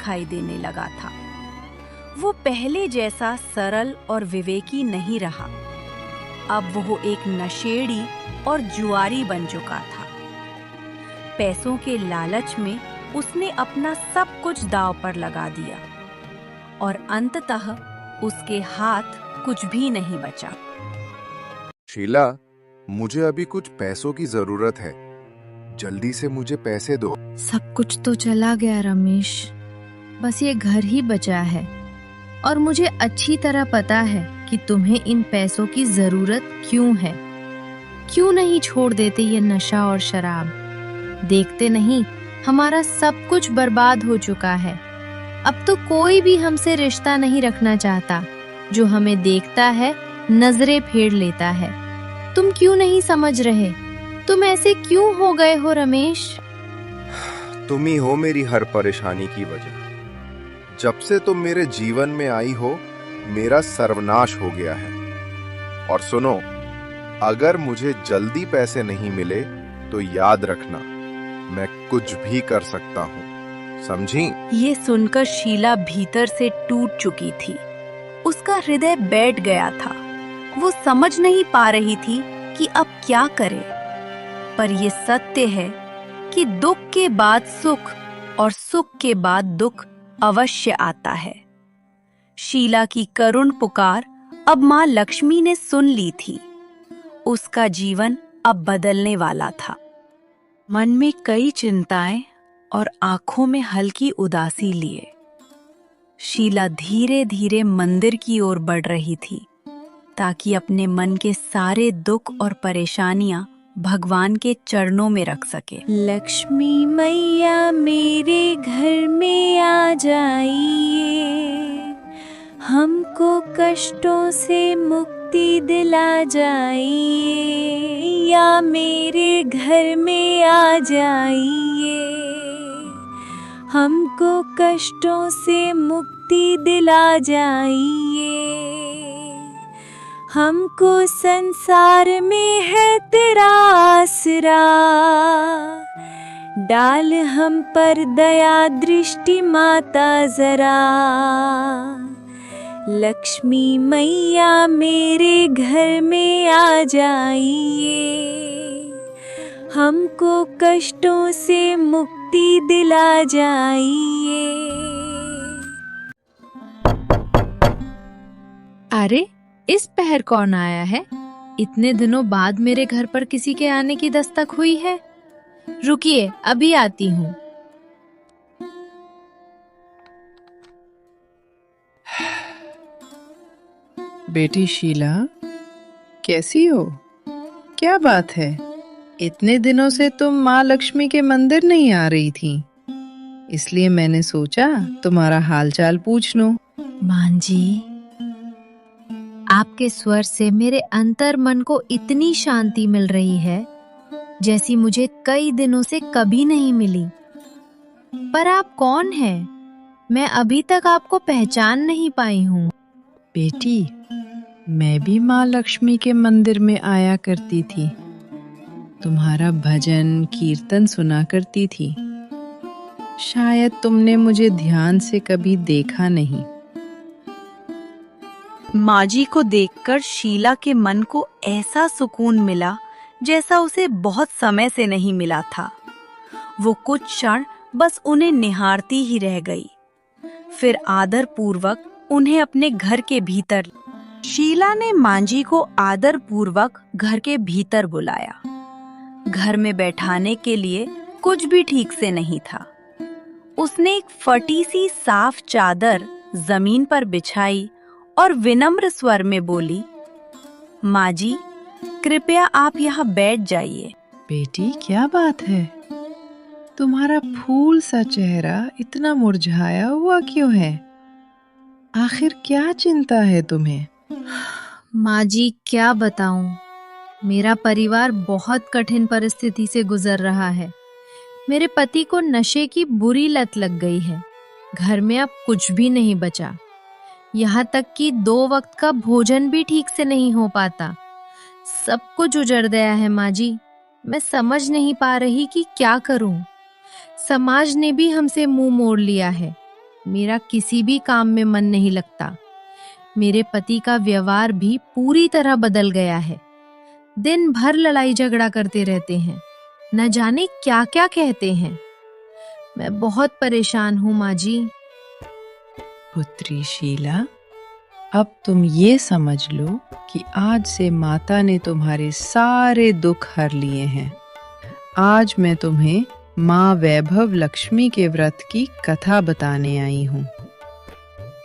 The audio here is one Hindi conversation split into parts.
दिखाई देने लगा था। वो पहले जैसा सरल और विवेकी नहीं रहा। अब वो एक नशेड़ी और जुआरी बन चुका था। पैसों के लालच में उसने अपना सब कुछ दांव पर लगा दिया और अंततः उसके हाथ कुछ भी नहीं बचा। शीला, मुझे अभी कुछ पैसों की जरूरत है, जल्दी से मुझे पैसे दो। सब कुछ तो चला गया रमेश, बस ये घर ही बचा है और मुझे अच्छी तरह पता है कि तुम्हें इन पैसों की जरूरत क्यों है। क्यों नहीं छोड़ देते ये नशा और शराब? देखते नहीं हमारा सब कुछ बर्बाद हो चुका है। अब तो कोई भी हमसे रिश्ता नहीं रखना चाहता। जो हमें देखता है नजरें फेर लेता है। तुम क्यों नहीं समझ रहे? तुम ऐसे क्यों हो गए हो रमेश? तुम ही हो मेरी हर परेशानी की वजह। जब से तुम मेरे जीवन में आई हो, मेरा सर्वनाश हो गया है। और सुनो, अगर मुझे जल्दी पैसे नहीं मिले तो याद रखना, मैं कुछ भी कर सकता हूँ, समझी? ये सुनकर शीला भीतर से टूट चुकी थी। उसका हृदय बैठ गया था। वो समझ नहीं पा रही थी कि अब क्या करे। पर ये सत्य है कि दुख के बाद सुख और सुख के बाद दुख अवश्य आता है। शीला की करुण पुकार अब माँ लक्ष्मी ने सुन ली थी। उसका जीवन अब बदलने वाला था। मन में कई चिंताएं और आंखों में हल्की उदासी लिए शीला धीरे धीरे मंदिर की ओर बढ़ रही थी, ताकि अपने मन के सारे दुख और परेशानियां भगवान के चरणों में रख सके। लक्ष्मी मैया मेरे घर में आ जाइए, हमको कष्टों से मुक्ति दिला जाइए। या मेरे घर में आ जाइए, हमको कष्टों से मुक्ति दिला जाइए। हमको संसार में है तेरा आसरा, डाल हम पर दया दृष्टि माता जरा। लक्ष्मी मैया मेरे घर में आ जाइए, हमको कष्टों से मुक्ति दिला जाइए। अरे, इस पहर कौन आया है? इतने दिनों बाद मेरे घर पर किसी के आने की दस्तक हुई है। रुकिए, अभी आती हूँ। बेटी शीला, कैसी हो? क्या बात है? इतने दिनों से तुम माँ लक्ष्मी के मंदिर नहीं आ रही थी, इसलिए मैंने सोचा तुम्हारा हालचाल पूछ लूं। माँ जी, आपके स्वर से मेरे अंतर मन को इतनी शांति मिल रही है जैसी मुझे कई दिनों से कभी नहीं मिली। पर आप कौन हैं? मैं अभी तक आपको पहचान नहीं पाई हूँ। बेटी, मैं भी माँ लक्ष्मी के मंदिर में आया करती थी, तुम्हारा भजन कीर्तन सुना करती थी। शायद तुमने मुझे ध्यान से कभी देखा नहीं। माँ जी को देखकर शीला के मन को ऐसा सुकून मिला जैसा उसे बहुत समय से नहीं मिला था। वो कुछ क्षण बस उन्हें निहारती ही रह गई। फिर आदर पूर्वक उन्हें अपने घर के भीतर शीला ने माँ जी को आदर पूर्वक घर के भीतर बुलाया। घर में बैठाने के लिए कुछ भी ठीक से नहीं था। उसने एक फटी सी साफ चादर जमीन पर बिछाई और विनम्र स्वर में बोली, माँ जी, कृपया आप यहाँ बैठ जाइए। बेटी, क्या बात है? तुम्हारा फूल सा चेहरा इतना मुरझाया हुआ क्यों है? आखिर क्या चिंता है तुम्हें? माँ जी, क्या बताऊं, मेरा परिवार बहुत कठिन परिस्थिति से गुजर रहा है। मेरे पति को नशे की बुरी लत लग गई है। घर में अब कुछ भी नहीं बचा। यहाँ तक कि 2 वक्त का भोजन भी ठीक से नहीं हो पाता। सब कुछ उजड़ गया है माँ जी। मैं समझ नहीं पा रही कि क्या करूं। समाज ने भी हमसे मुंह मोड़ लिया है। मेरा किसी भी काम में मन नहीं लगता। मेरे पति का व्यवहार भी पूरी तरह बदल गया है। दिन भर लड़ाई झगड़ा करते रहते हैं, न जाने क्या क्या कहते हैं। मैं बहुत परेशान हूँ माँ जी। पुत्री शीला, अब तुम ये समझ लो कि आज से माता ने तुम्हारे सारे दुख हर लिए हैं। आज मैं तुम्हें माँ वैभव लक्ष्मी के व्रत की कथा बताने आई हूँ।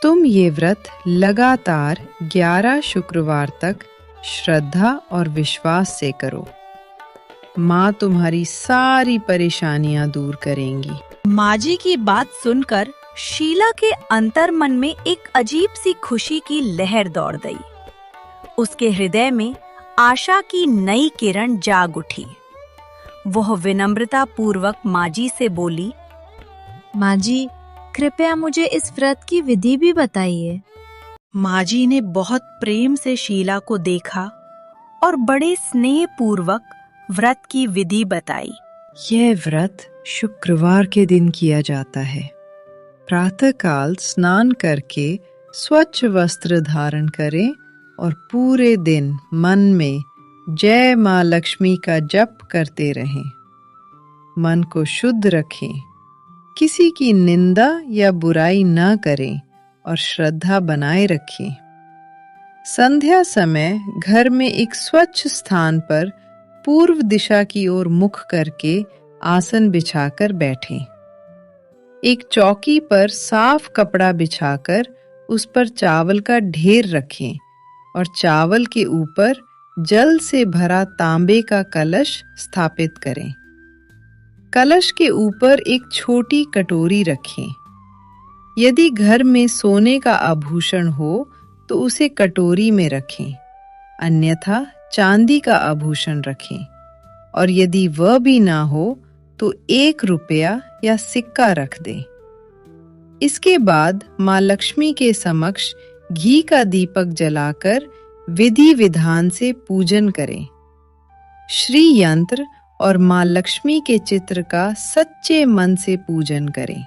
तुम ये व्रत लगातार 11 शुक्रवार तक श्रद्धा और विश्वास से करो। माँ तुम्हारी सारी परेशानियां दूर करेंगी। माँ जी की बात सुनकर शीला के अंतर्मन में एक अजीब सी खुशी की लहर दौड़ गई। उसके हृदय में आशा की नई किरण जाग उठी। वह विनम्रता पूर्वक माँ जी से बोली, माँ जी, कृपया मुझे इस व्रत की विधि भी बताइए। माँ जी ने बहुत प्रेम से शीला को देखा और बड़े स्नेह पूर्वक व्रत की विधि बताई। यह व्रत शुक्रवार के दिन किया जाता है। प्रातःकाल स्नान करके स्वच्छ वस्त्र धारण करें और पूरे दिन मन में जय माँ लक्ष्मी का जप करते रहें। मन को शुद्ध रखें, किसी की निंदा या बुराई न करें और श्रद्धा बनाए रखें। संध्या समय घर में एक स्वच्छ स्थान पर पूर्व दिशा की ओर मुख करके आसन बिछाकर बैठें। एक चौकी पर साफ कपड़ा बिछाकर उस पर चावल का ढेर रखें और चावल के ऊपर जल से भरा तांबे का कलश स्थापित करें। कलश के ऊपर एक छोटी कटोरी रखें। यदि घर में सोने का आभूषण हो तो उसे कटोरी में रखें, अन्यथा चांदी का आभूषण रखें, और यदि वह भी ना हो तो 1 रुपया या सिक्का रख दें। इसके बाद माँ लक्ष्मी के समक्ष घी का दीपक जलाकर विधि विधान से पूजन करें। श्री यंत्र और माँ लक्ष्मी के चित्र का सच्चे मन से पूजन करें।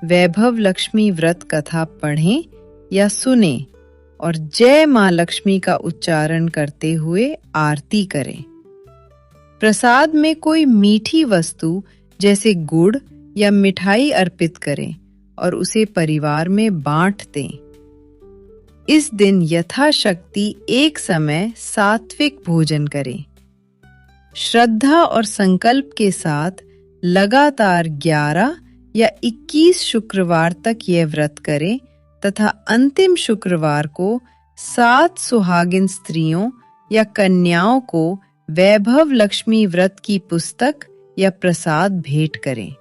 वैभव लक्ष्मी व्रत कथा पढ़ें या सुनें और जय माँ लक्ष्मी का उच्चारण करते हुए आरती करें। प्रसाद में कोई मीठी वस्तु जैसे गुड़ या मिठाई अर्पित करें और उसे परिवार में बांट दें। इस दिन यथाशक्ति एक समय सात्विक भोजन करें। श्रद्धा और संकल्प के साथ लगातार 11 या 21 शुक्रवार तक यह व्रत करें तथा अंतिम शुक्रवार को 7 सुहागिन स्त्रियों या कन्याओं को वैभव लक्ष्मी व्रत की पुस्तक या प्रसाद भेंट करें।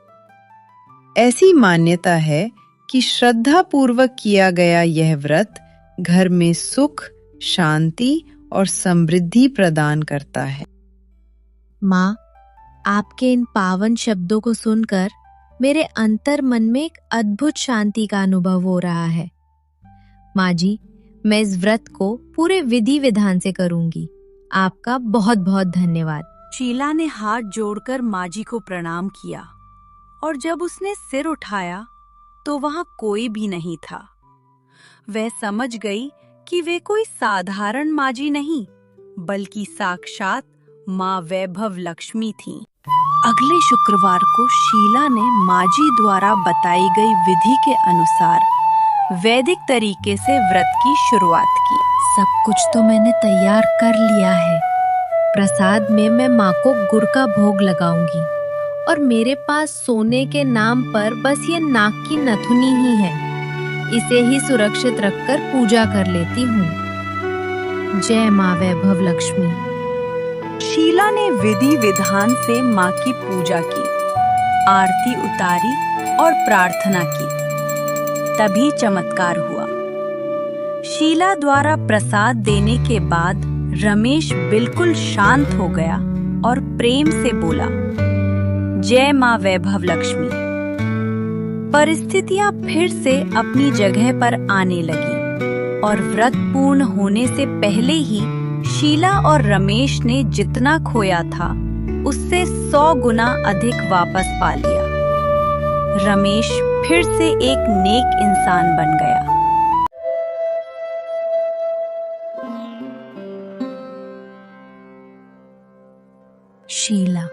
ऐसी मान्यता है कि श्रद्धा पूर्वक किया गया यह व्रत घर में सुख, शांति और समृद्धि प्रदान करता है। माँ, आपके इन पावन शब्दों को सुनकर मेरे अंतर मन में एक अद्भुत शांति का अनुभव हो रहा है। माँ जी, मैं इस व्रत को पूरे विधि विधान से करूंगी। आपका बहुत बहुत धन्यवाद। शीला ने हाथ जोड़कर माँ जी को प्रणाम किया और जब उसने सिर उठाया तो वहां कोई भी नहीं था। वह समझ गई कि वे कोई साधारण माँ जी नहीं बल्कि साक्षात माँ वैभव लक्ष्मी थीं। अगले शुक्रवार को शीला ने माँ जी द्वारा बताई गई विधि के अनुसार वैदिक तरीके से व्रत की शुरुआत की। सब कुछ तो मैंने तैयार कर लिया है। प्रसाद में मैं माँ को गुड़ का भोग लगाऊंगी और मेरे पास सोने के नाम पर बस ये नाक की नथुनी ही है। इसे ही सुरक्षित रखकर पूजा कर लेती हूँ। जय माँ वैभव लक्ष्मी। शीला ने विधि विधान से माँ की पूजा की, आरती उतारी और प्रार्थना की। तभी चमत्कार हुआ। शीला द्वारा प्रसाद देने के बाद रमेश बिल्कुल शांत हो गया और प्रेम से बोला, जय माँ वैभव लक्ष्मी। परिस्थितियां फिर से अपनी जगह पर आने लगी और व्रत पूर्ण होने से पहले ही शीला और रमेश ने जितना खोया था उससे 100 गुना अधिक वापस पा लिया। रमेश फिर से एक नेक इंसान बन गया। शीला,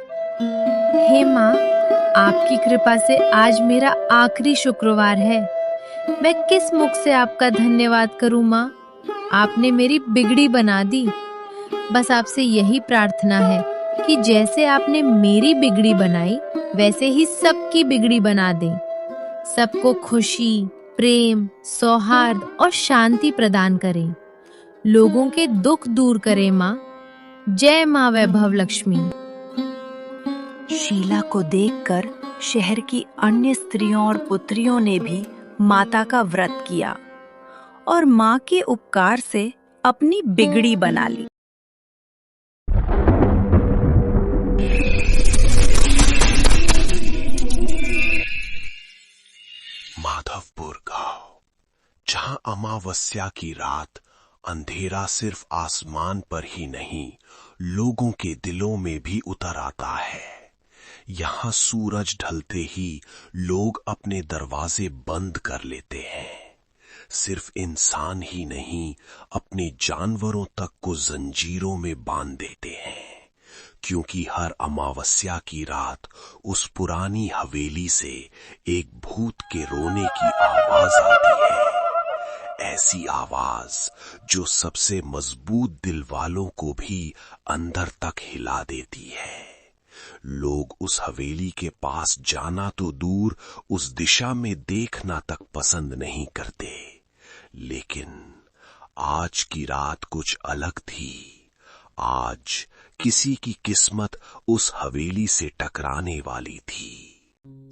हे माँ, आपकी कृपा से आज मेरा आखिरी शुक्रवार है। मैं किस मुख से आपका धन्यवाद करूँ माँ? आपने मेरी बिगड़ी बना दी। बस आपसे यही प्रार्थना है कि जैसे आपने मेरी बिगड़ी बनाई वैसे ही सबकी बिगड़ी बना दें। सबको खुशी, प्रेम, सौहार्द और शांति प्रदान करें। लोगों के दुख दूर करें माँ। जय माँ वैभव लक्ष्मी। शीला को देखकर शहर की अन्य स्त्रियों और पुत्रियों ने भी माता का व्रत किया और माँ के उपकार से अपनी बिगड़ी बना ली। माधवपुर गांव, जहां अमावस्या की रात अंधेरा सिर्फ आसमान पर ही नहीं, लोगों के दिलों में भी उतर आता है। यहां सूरज ढलते ही लोग अपने दरवाजे बंद कर लेते हैं। सिर्फ इंसान ही नहीं, अपने जानवरों तक को जंजीरों में बांध देते हैं, क्योंकि हर अमावस्या की रात उस पुरानी हवेली से एक भूत के रोने की आवाज आती है। ऐसी आवाज जो सबसे मजबूत दिल वालों को भी अंदर तक हिला देती है। लोग उस हवेली के पास जाना तो दूर, उस दिशा में देखना तक पसंद नहीं करते। लेकिन आज की रात कुछ अलग थी। आज किसी की किस्मत उस हवेली से टकराने वाली थी।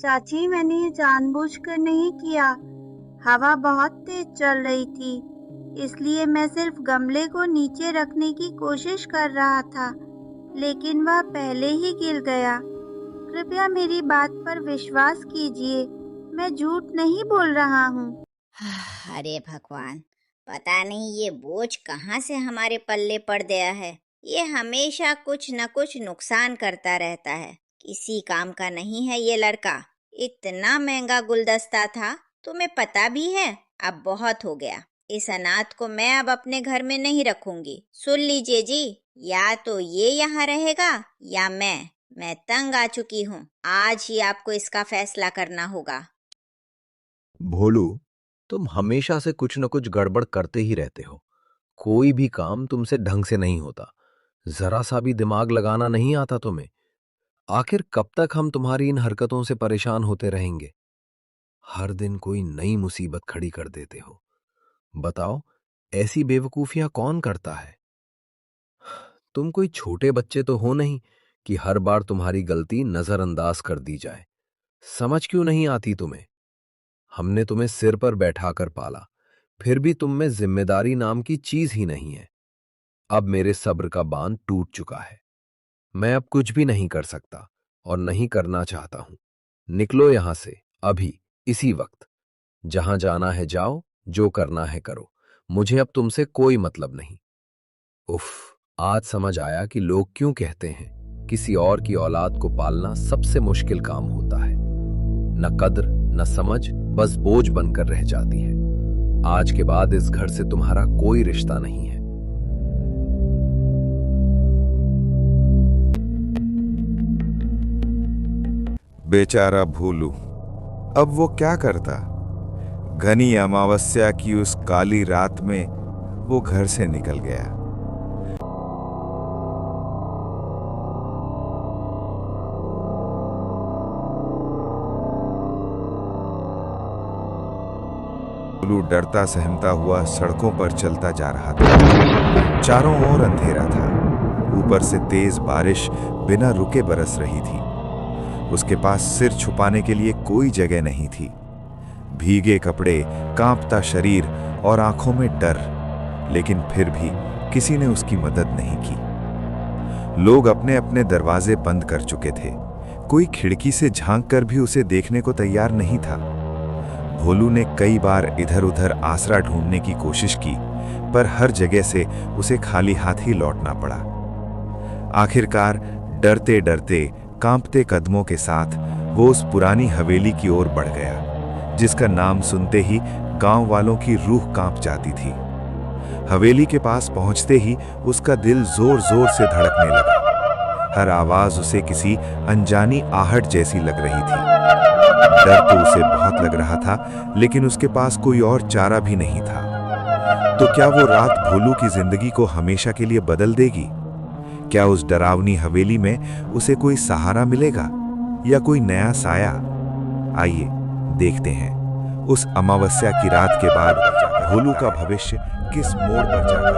चाची, मैंने ये जानबूझकर नहीं किया। हवा बहुत तेज चल रही थी, इसलिए मैं सिर्फ गमले को नीचे रखने की कोशिश कर रहा था, लेकिन वह पहले ही गिर गया। कृपया मेरी बात पर विश्वास कीजिए, मैं झूठ नहीं बोल रहा हूँ। अरे भगवान, पता नहीं ये बोझ कहाँ से हमारे पल्ले पड़ गया है। ये हमेशा कुछ न कुछ नुकसान करता रहता है। किसी काम का नहीं है ये लड़का। इतना महंगा गुलदस्ता था, तुम्हें पता भी है। अब बहुत हो गया। इस अनाथ को मैं अब अपने घर में नहीं रखूंगी। सुन लीजिए जी, या तो ये यहाँ रहेगा या मैं तंग आ चुकी हूँ। आज ही आपको इसका फैसला करना होगा। भोलू, तुम हमेशा से कुछ न कुछ गड़बड़ करते ही रहते हो। कोई भी काम तुमसे ढंग से नहीं होता। जरा सा भी दिमाग लगाना नहीं आता तुम्हें। आखिर कब तक हम तुम्हारी इन हरकतों से परेशान होते रहेंगे? हर दिन कोई नई मुसीबत खड़ी कर देते हो। बताओ, ऐसी बेवकूफियां कौन करता है? तुम कोई छोटे बच्चे तो हो नहीं कि हर बार तुम्हारी गलती नजरअंदाज कर दी जाए। समझ क्यों नहीं आती तुम्हें? हमने तुम्हें सिर पर बैठाकर पाला, फिर भी तुम में जिम्मेदारी नाम की चीज ही नहीं है। अब मेरे सब्र का बांध टूट चुका है। मैं अब कुछ भी नहीं कर सकता और नहीं करना चाहता हूं। निकलो यहां से अभी, इसी वक्त। जहां जाना है जाओ, जो करना है करो। मुझे अब तुमसे कोई मतलब नहीं। उफ, आज समझ आया कि लोग क्यों कहते हैं किसी और की औलाद को पालना सबसे मुश्किल काम होता है। न कद्र न समझ, बस बोझ बनकर रह जाती है। आज के बाद इस घर से तुम्हारा कोई रिश्ता नहीं है। बेचारा भोलू, अब वो क्या करता? घनी अमावस्या की उस काली रात में वो घर से निकल गया। भोलू डरता सहमता हुआ सड़कों पर चलता जा रहा था। चारों ओर अंधेरा था। ऊपर से तेज बारिश बिना रुके बरस रही थी। उसके पास सिर छुपाने के लिए कोई जगह नहीं थी। भीगे कपड़े, कांपता शरीर और आंखों में डर, लेकिन फिर भी किसी ने उसकी मदद नहीं की। लोग अपने अपने दरवाजे बंद कर चुके थे। कोई खिड़की से झांक कर भी उसे देखने को तैयार नहीं था। भोलू ने कई बार इधर उधर आसरा ढूंढने की कोशिश की, पर हर जगह से उसे खाली हाथ ही लौटना पड़ा। आखिरकार डरते डरते, कांपते कदमों के साथ वो उस पुरानी हवेली की ओर बढ़ गया, जिसका नाम सुनते ही गांव वालों की रूह कांप जाती थी। हवेली के पास पहुंचते ही उसका दिल जोर जोर से धड़कने लगा। हर आवाज उसे किसी अनजानी आहट जैसी लग रही थी। डर तो उसे बहुत लग रहा था, लेकिन उसके पास कोई और चारा भी नहीं था। तो क्या वो रात भोलू की जिंदगी को हमेशा के लिए बदल देगी? क्या उस डरावनी हवेली में उसे कोई सहारा मिलेगा या कोई नया साया? आइए देखते हैं उस अमावस्या की रात के बाद भोलू का भविष्य किस मोड़ पर जाकर।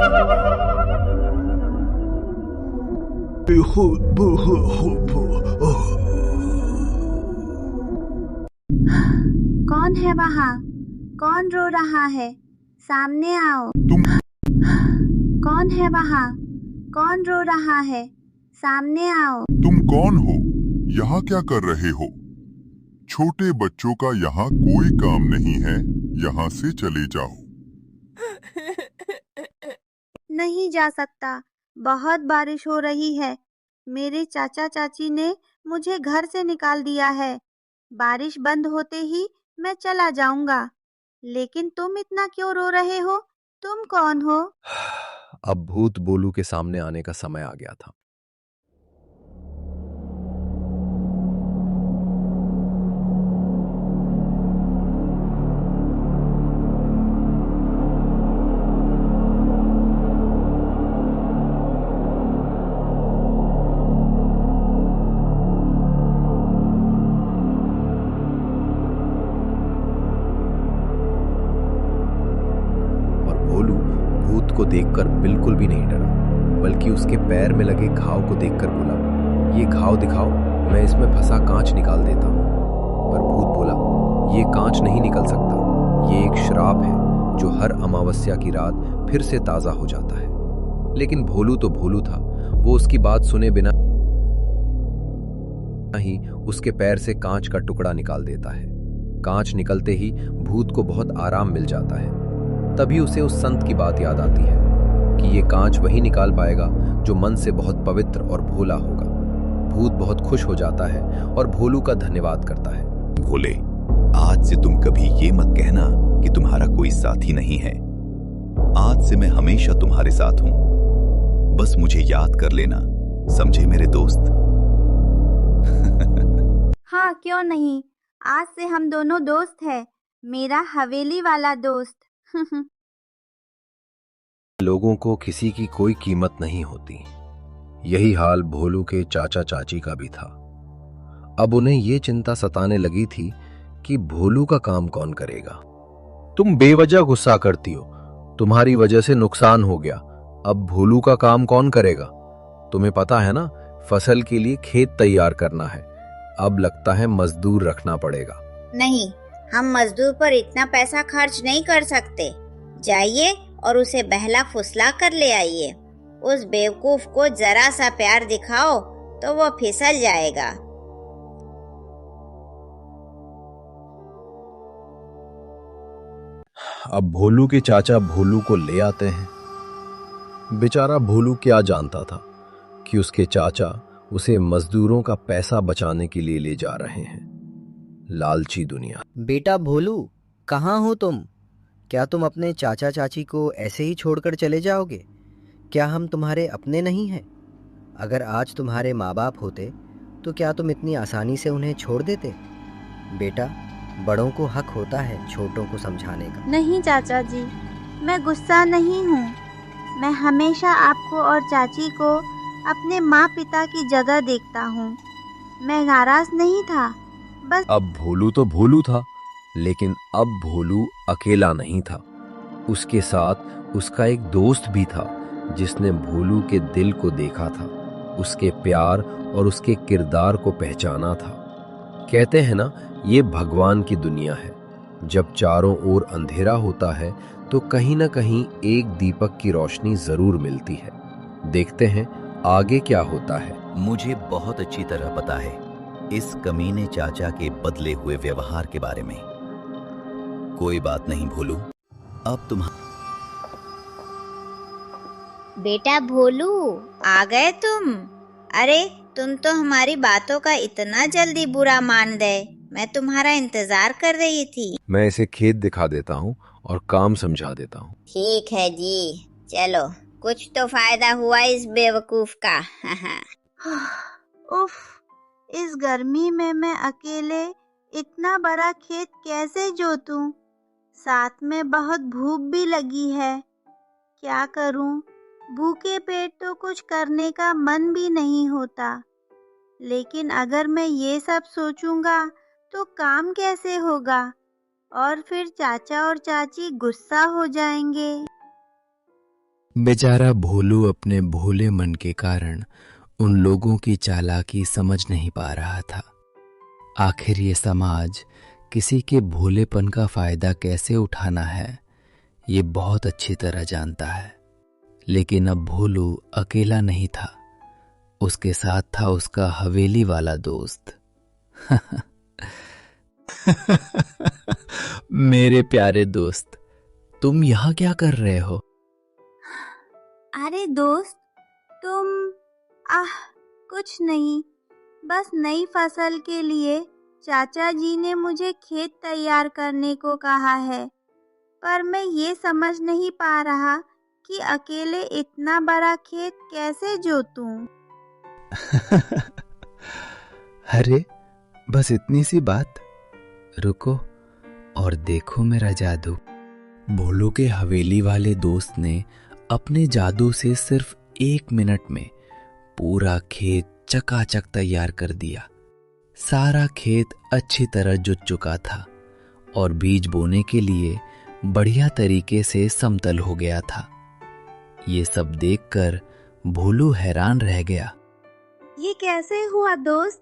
कौन है वहाँ? कौन रो रहा है? सामने आओ। कौन है वहाँ? कौन रो रहा है? सामने आओ। तुम कौन हो? यहाँ क्या कर रहे हो? छोटे बच्चों का यहाँ कोई काम नहीं है, यहाँ से चले जाओ। नहीं जा सकता, बहुत बारिश हो रही है। मेरे चाचा चाची ने मुझे घर से निकाल दिया है। बारिश बंद होते ही मैं चला जाऊंगा। लेकिन तुम इतना क्यों रो रहे हो? तुम कौन हो? अब भूत भोलू के सामने आने का समय आ गया था। को देखकर बिल्कुल भी नहीं डरा, बल्कि उसके पैर में लगे घाव को देखकर बोला, ये घाव दिखाओ, मैं इसमें फंसा कांच निकाल देता हूं। पर भूत बोला, ये कांच नहीं निकल सकता, ये एक श्राप है जो हर अमावस्या की रात फिर से ताजा हो जाता है। लेकिन भोलू तो भोलू था, वो उसकी बात सुने बिना ही उसके पैर से कांच का टुकड़ा निकाल देता है। कांच निकलते ही भूत को बहुत आराम मिल जाता है। तभी उसे उस संत की बात याद आती है कि ये कांच वही निकाल पाएगा जो मन से बहुत पवित्र और भोला होगा। भूत बहुत खुश हो जाता है और भोलू का धन्यवाद करता है। भोले, आज से तुम कभी ये मत कहना कि तुम्हारा कोई साथी नहीं है। आज से मैं हमेशा तुम्हारे साथ हूं। बस मुझे याद कर लेना, समझे मेरे दोस्त? हाँ, क्यों नहीं। आज से हम दोनों दोस्त हैं। मेरा हवेली वाला दोस्त। लोगों को किसी की कोई कीमत नहीं होती। यही हाल भोलू के चाचा चाची का भी था। अब उन्हें ये चिंता सताने लगी थी कि भोलू का काम कौन करेगा। तुम बेवजह गुस्सा करती हो, तुम्हारी वजह से नुकसान हो गया। अब भोलू का काम कौन करेगा? तुम्हें पता है ना, फसल के लिए खेत तैयार करना है। अब लगता है मजदूर रखना पड़ेगा। नहीं, हम मजदूर पर इतना पैसा खर्च नहीं कर सकते। जाइए और उसे बहला फुसला कर ले आइए। उस बेवकूफ को जरा सा प्यार दिखाओ तो वो फिसल जाएगा। अब भोलू के चाचा भोलू को ले आते हैं। बेचारा भोलू क्या जानता था कि उसके चाचा उसे मजदूरों का पैसा बचाने के लिए ले जा रहे हैं। लालची दुनिया। बेटा भोलू, कहाँ हो तुम? क्या तुम अपने चाचा चाची को ऐसे ही छोड़कर चले जाओगे? क्या हम तुम्हारे अपने नहीं हैं? अगर आज तुम्हारे माँ बाप होते तो क्या तुम इतनी आसानी से उन्हें छोड़ देते? बेटा, बड़ों को हक होता है छोटों को समझाने का। नहीं चाचा जी, मैं गुस्सा नहीं हूँ। मैं हमेशा आपको और चाची को अपने माँ पिता की जगह देखता हूँ। मैं नाराज नहीं था, बस। अब भोलू तो भोलू था, लेकिन अब भोलू अकेला नहीं था। उसके साथ उसका एक दोस्त भी था जिसने भोलू के दिल को देखा था, उसके प्यार और उसके किरदार को पहचाना था। कहते हैं ना, ये भगवान की दुनिया है। जब चारों ओर अंधेरा होता है तो कहीं ना कहीं एक दीपक की रोशनी जरूर मिलती है। देखते हैं आगे क्या होता है। मुझे बहुत अच्छी तरह पता है इस कमीने चाचा के बदले हुए व्यवहार के बारे में। कोई बात नहीं भोलू, अब तुम। बेटा भोलू, आ गए तुम? अरे तुम तो हमारी बातों का इतना जल्दी बुरा मान गए। मैं तुम्हारा इंतजार कर रही थी। मैं इसे खेत दिखा देता हूँ और काम समझा देता हूँ। ठीक है जी, चलो, कुछ तो फायदा हुआ इस बेवकूफ का। उफ, इस गर्मी में मैं अकेले इतना बड़ा खेत कैसे जोतूं? साथ में बहुत भूख भी लगी है। क्या करूं? भूखे पेट तो कुछ करने का मन भी नहीं होता। लेकिन अगर मैं ये सब सोचूंगा तो काम कैसे होगा? और फिर चाचा और चाची गुस्सा हो जाएंगे। बेचारा भोलू अपने भोले मन के कारण उन लोगों की चालाकी समझ नहीं पा रहा था। आखिर ये समाज किसी के भोलेपन का फायदा कैसे उठाना है, ये बहुत अच्छी तरह जानता है। लेकिन अब भोलू अकेला नहीं था, उसके साथ था उसका हवेली वाला दोस्त। मेरे प्यारे दोस्त, तुम यहाँ क्या कर रहे हो? अरे दोस्त, तुम कुछ नहीं, बस नई फसल के लिए चाचा जी ने मुझे खेत तैयार करने को कहा है। पर मैं ये समझ नहीं पा रहा कि अकेले इतना बड़ा खेत कैसे जोतूं। अरे बस इतनी सी बात, रुको और देखो मेरा जादू। भोलू के हवेली वाले दोस्त ने अपने जादू से सिर्फ 1 मिनट में पूरा खेत चकाचक तैयार कर दिया। सारा खेत अच्छी तरह जुत चुका था और बीज बोने के लिए बढ़िया तरीके से समतल हो गया था। ये सब देखकर भोलू हैरान रह गया। ये कैसे हुआ दोस्त?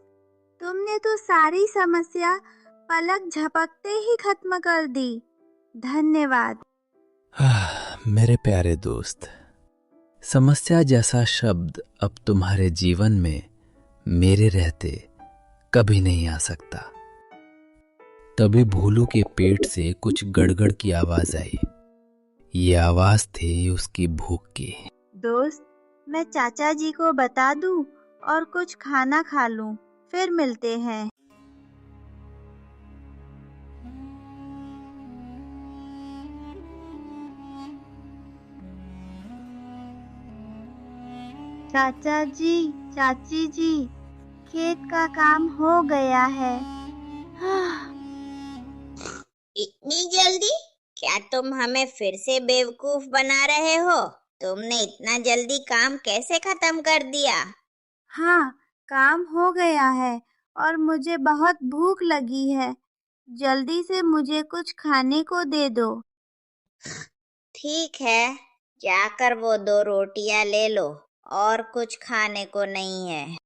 तुमने तो सारी समस्या पलक झपकते ही खत्म कर दी। धन्यवाद। मेरे प्यारे दोस्त, समस्या जैसा शब्द अब तुम्हारे जीवन में मेरे रहते कभी नहीं आ सकता। तभी भोलू के पेट से कुछ गड़गड़ की आवाज आई। ये आवाज थी उसकी भूख की। दोस्त, मैं चाचा जी को बता दूं और कुछ खाना खा लूं, फिर मिलते हैं। चाचा जी, चाची जी, खेत का काम हो गया है। इतनी जल्दी? क्या तुम हमें फिर से बेवकूफ बना रहे हो? तुमने इतना जल्दी काम कैसे खत्म कर दिया? हाँ, काम हो गया है और मुझे बहुत भूख लगी है। जल्दी से मुझे कुछ खाने को दे दो। ठीक है, जाकर वो 2 रोटियां ले लो, और कुछ खाने को नहीं है।